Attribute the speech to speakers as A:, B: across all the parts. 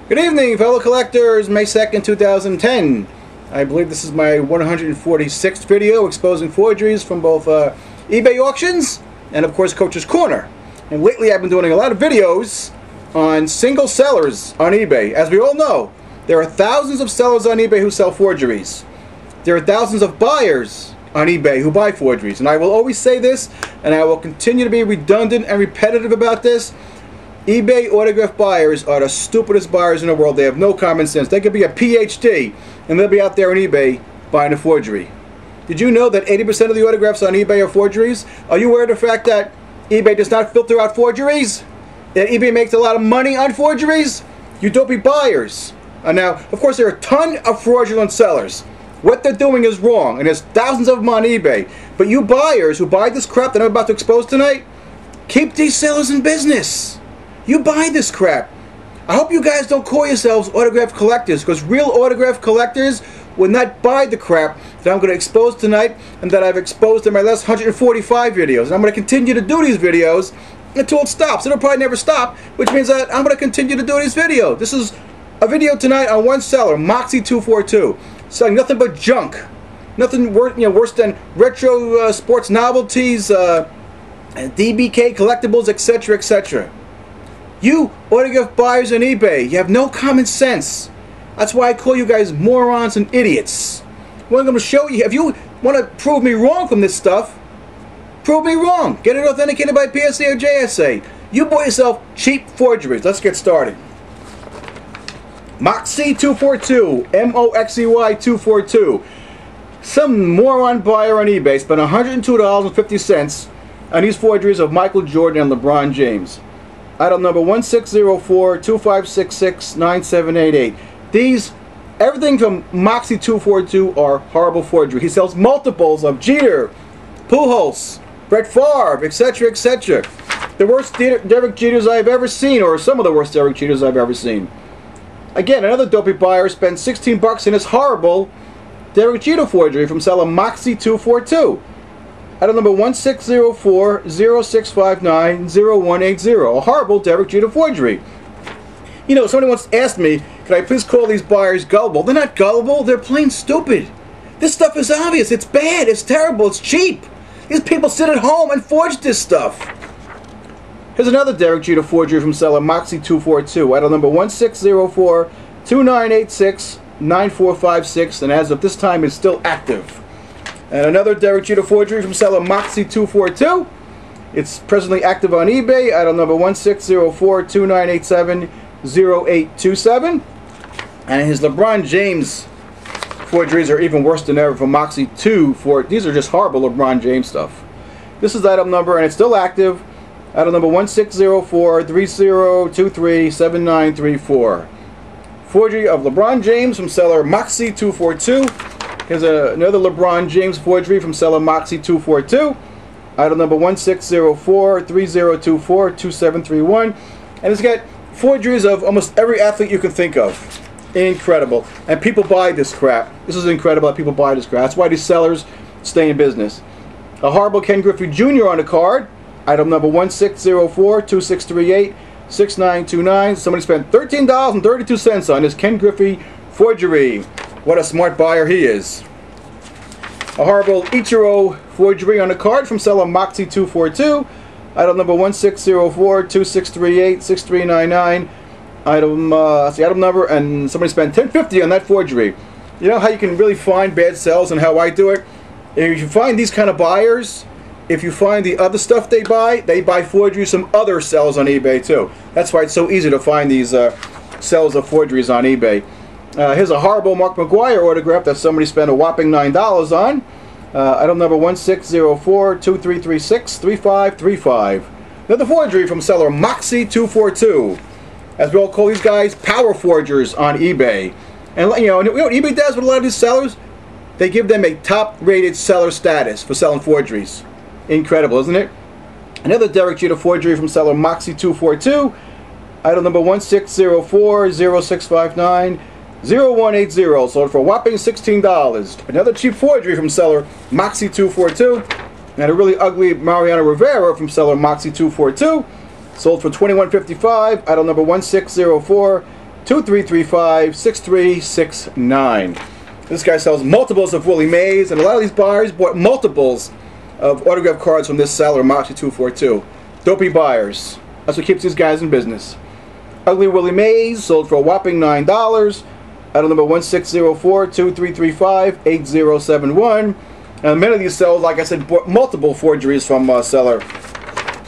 A: Good evening, fellow collectors. May 2nd, 2010. I believe this is my 146th video exposing forgeries from both eBay auctions and, of course, Coach's Corner. And lately I've been doing a lot of videos on single sellers on eBay. As we all know, there are thousands of sellers on eBay who sell forgeries. There are thousands of buyers on eBay who buy forgeries. And I will always say this, and I will continue to be redundant and repetitive about this. eBay autograph buyers are the stupidest buyers in the world. They have no common sense. They could be a PhD and they'll be out there on eBay buying a forgery. Did you know that 80% of the autographs on eBay are forgeries? Are you aware of the fact that eBay does not filter out forgeries? That eBay makes a lot of money on forgeries? You dopey buyers. Now, of course, there are a ton of fraudulent sellers. What they're doing is wrong, and there's thousands of them on eBay. But you buyers who buy this crap that I'm about to expose tonight, keep these sellers in business. You buy this crap. I hope you guys don't call yourselves autograph collectors, because real autograph collectors will not buy the crap that I'm going to expose tonight and that I've exposed in my last 145 videos. And I'm going to continue to do these videos until it stops. It'll probably never stop, which means that I'm going to continue to do these videos. This is a video tonight on one seller, Moxey242, selling nothing but junk. Nothing worse than retro sports novelties, DBK collectibles, etc., etc. You autograph buyers on eBay, you have no common sense. That's why I call you guys morons and idiots. What I'm going to show you, if you want to prove me wrong from this stuff, prove me wrong. Get it authenticated by PSA or JSA. You bought yourself cheap forgeries. Let's get started. Moxey242, M-O-X-E-Y 242. Some moron buyer on eBay spent $102.50 on these forgeries of Michael Jordan and LeBron James. Item number 1604-2566-9788. These, everything from Moxey242 are horrible forgery. He sells multiples of Jeter, Pujols, Brett Favre, etc., etc. The worst Derek Jeters I've ever seen, or some of the worst Derek Jeters I've ever seen. Again, another dopey buyer spent $16 in this horrible Derek Jeter forgery from seller Moxey242. Item number 1604-0659-0180. A horrible Derek Jeter forgery. You know, somebody once asked me, can I please call these buyers gullible? They're not gullible, they're plain stupid. This stuff is obvious, it's bad, it's terrible, it's cheap. These people sit at home and forge this stuff. Here's another Derek Jeter forgery from seller Moxey242. Item number 1604-2986-9456, and as of this time is still active. And another Derek Jeter forgery from seller Moxey242. It's presently active on eBay. Item number 1604-2987-0827. And his LeBron James forgeries are even worse than ever from Moxey242. These are just horrible LeBron James stuff. This is item number, and it's still active. Item number 1604-3023-7934. Forgery of LeBron James from seller Moxey242. Here's another LeBron James forgery from seller Moxey242. Item number 1604-3024-2731. And it's got forgeries of almost every athlete you can think of. Incredible. And people buy this crap. This is incredible that people buy this crap. That's why these sellers stay in business. A horrible Ken Griffey Jr. on the card. Item number 1604-2638-6929. Somebody spent $13.32 on this Ken Griffey forgery. What a smart buyer he is. A horrible Ichiro forgery on a card from seller Moxey242. Item number 1604-2638-6399. That's the item number, and somebody spent $10.50 on that forgery. You know how you can really find bad sells and how I do it? If you find these kind of buyers, if you find the other stuff they buy forgeries from other sells on eBay too. That's why it's so easy to find these sells of forgeries on eBay. Here's a horrible Mark McGwire autograph that somebody spent a whopping $9 on. Item number 1604-2336-3535. Another forgery from seller Moxey242. As we all call these guys, power forgers on eBay. And you know what eBay does with a lot of these sellers? They give them a top-rated seller status for selling forgeries. Incredible, isn't it? Another Derek Jeter forgery from seller Moxey242. Item number 1604-0659-0180, sold for a whopping $16. Another cheap forgery from seller Moxey242. And a really ugly Mariano Rivera from seller Moxey242. Sold for $21.55. Item number 2335-6369. This guy sells multiples of Willie Mays, and a lot of these buyers bought multiples of autograph cards from this seller, Moxey242. Dopey buyers. That's what keeps these guys in business. Ugly Willie Mays sold for a whopping $9. Item number 1604-2335-8071. And many of these sellers, like I said, bought multiple forgeries from seller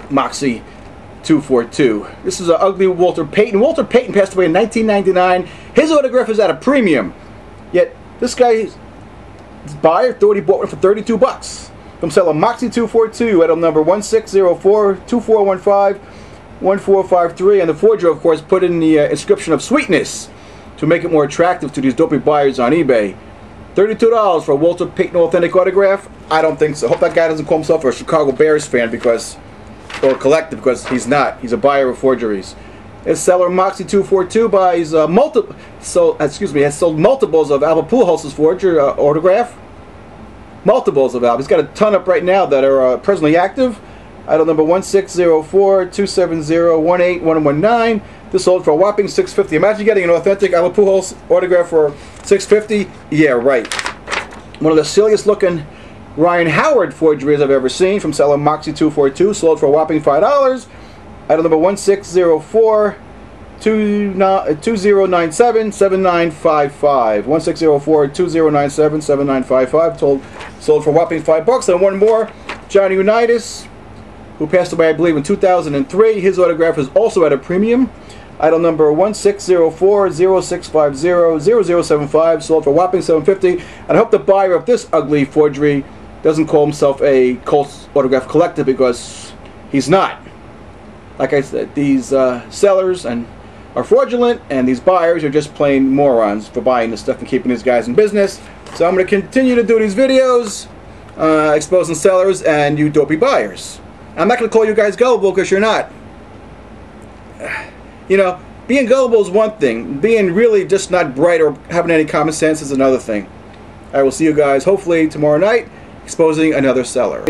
A: Moxey242. This is an ugly Walter Payton. Walter Payton passed away in 1999. His autograph is at a premium. Yet this guy's buyer thought he bought one for $32 from seller Moxey242. Item number 1604-2415-1453. And the forger, of course, put in the inscription of sweetness to make it more attractive to these dopey buyers on eBay. $32 for a Walter Payton authentic autograph? I don't think so. Hope that guy doesn't call himself a Chicago Bears fan because, or a collector, because he's not. He's a buyer of forgeries. This seller Moxey242 buys has sold multiples of Albert Pujols' forger autograph. Multiples of Albert. He's got a ton up right now that are presently active. Item number 1604-270-18119. This sold for a whopping $650. Imagine getting an authentic Albert Pujols autograph for $650. Yeah, right. One of the silliest looking Ryan Howard forgeries I've ever seen from seller Moxey242. Sold for a whopping $5. Item number 1604-2097-7955. 1604-2097-7955. Sold for a whopping $5. And one more, Johnny Unitas, who passed away, I believe, in 2003. His autograph is also at a premium. Item number 1604-0650-0075, sold for a whopping $750. And I hope the buyer of this ugly forgery doesn't call himself a Colts autograph collector, because he's not. Like I said, these sellers are fraudulent, and these buyers are just plain morons for buying this stuff and keeping these guys in business. So I'm going to continue to do these videos exposing sellers and you dopey buyers. I'm not going to call you guys gullible, because you're not. You know, being gullible is one thing. Being really just not bright or having any common sense is another thing. I will see you guys hopefully tomorrow night exposing another seller.